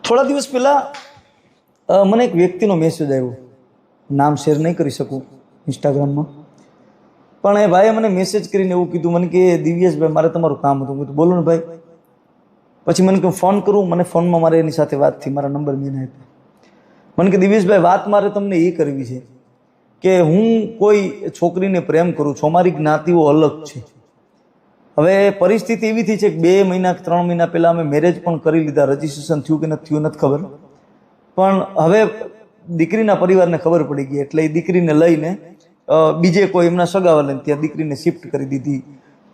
થોડા દિવસ પહેલા મને એક વ્યક્તિનો મેસેજ આવ્યો, નામ શેર નહીં કરી શકું ઇન્સ્ટાગ્રામમાં, પણ એ ભાઈએ મને મેસેજ કરીને એવું કીધું મને કે દિવ્યેશભાઈ મારે તમારું કામ હતું. હું કીધું બોલો ને ભાઈ. પછી મને કહ્યું ફોન કરું. મને ફોનમાં મારે એની સાથે વાત થઈ, મારા નંબર મેં આપ્યા. મને કે દિવ્યેશભાઈ વાત મારે તમને એ કરવી છે કે હું કોઈ છોકરીને પ્રેમ કરું છું, અમારી જ્ઞાતિઓ અલગ છે. હવે પરિસ્થિતિ એવી થઈ છે કે 2 મહિના 3 મહિના પહેલા અમે મેરેજ પણ કરી લીધા. રજીસ્ટ્રેશન થયું કે નથી થયું નથી ખબર, પણ હવે દીકરીના પરિવારને ખબર પડી ગઈ એટલે એ દીકરીને લઈને બીજે કોઈ એમના સગાવાલાને ત્યાં દીકરીને શિફ્ટ કરી દીધી.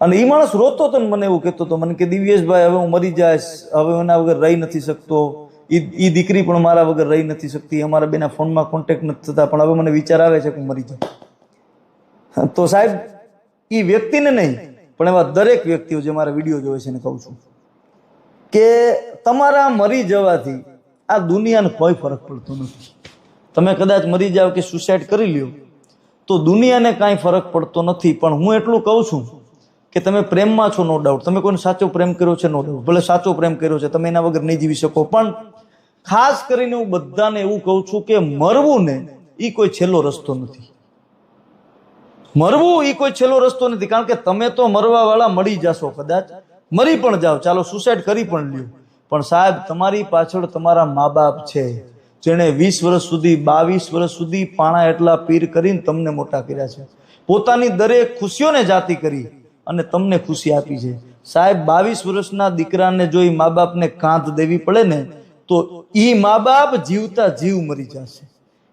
અને એ માણસ રોતો હતો ને મને એવું કહેતો હતો મને કે દિવ્યેશભાઈ હવે હું મરી જઈશ, હવે એના વગર રહી નથી શકતો, એ દીકરી પણ મારા વગર રહી નથી શકતી, અમારા બેના ફોનમાં કોન્ટેક્ટ નથી થતા, પણ હવે મને વિચાર આવે છે કે હું મરી જાઉં. તો સાહેબ એ વ્યક્તિને નહીં પણ એવા દરેક વ્યક્તિઓ જે મારા વિડીયો જોવે છે એને કહું છું કે તમારા મરી જવાથી આ દુનિયાને કોઈ ફરક પડતો નથી. તમે કદાચ મરી જાઓ કે સુસાઇડ કરી લ્યો તો દુનિયાને કાંઈ ફરક પડતો નથી. પણ હું એટલું કહું છું કે તમે પ્રેમમાં છો, નો ડાઉટ, તમે કોઈને સાચો પ્રેમ કર્યો છે, નો ડાઉટ, ભલે સાચો પ્રેમ કર્યો છે, તમે એના વગર નહીં જીવી શકો, પણ ખાસ કરીને હું બધાને એવું કહું છું કે મરવું ને એ કોઈ છેલ્લો રસ્તો નથી. મરવું એ કોઈ છેલ્લો રસ્તો નથી, કારણ કે તમે તો મરવા વાળા મળી જશો, કદાચ મરી પણ જાઓ, ચાલો સુસાઇડ કરી પણ લ્યો, પણ સાહેબ તમારી પાછળ તમારા મા બાપ છે જેણે 20 વર્ષ સુધી 22 વર્ષ સુધી પાણા એટલા પીર કરીને તમને મોટા કર્યા છે, પોતાની દરેક ખુશીઓને જાતી કરી અને તમને ખુશી આપી છે. સાહેબ 22 વર્ષના દીકરાને જો એ મા બાપને કાંધ દેવી પડે ને તો એ મા બાપ જીવતા જીવ મરી જશે.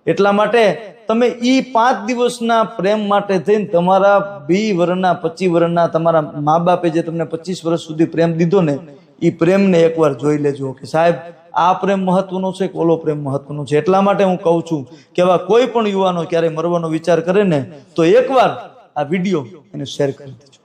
એટલા માટે તમે ઈ 5 દિવસના પ્રેમ માટે થઈને તમારા 20 વર્ષના 25 વર્ષના તમારા મા બાપે જે તમને 25 વર્ષ સુધી પ્રેમ દીધો ને એ પ્રેમને એકવાર જોઈ લેજો કે સાહેબ આ પ્રેમ મહત્વનો છે કે ઓલો પ્રેમ મહત્વનો છે. એટલા માટે હું કહું છું કે આવા કોઈ પણ યુવાનો ક્યારે મરવાનો વિચાર કરે ને તો એકવાર આ વિડીયો એને શેર કરી દેજો.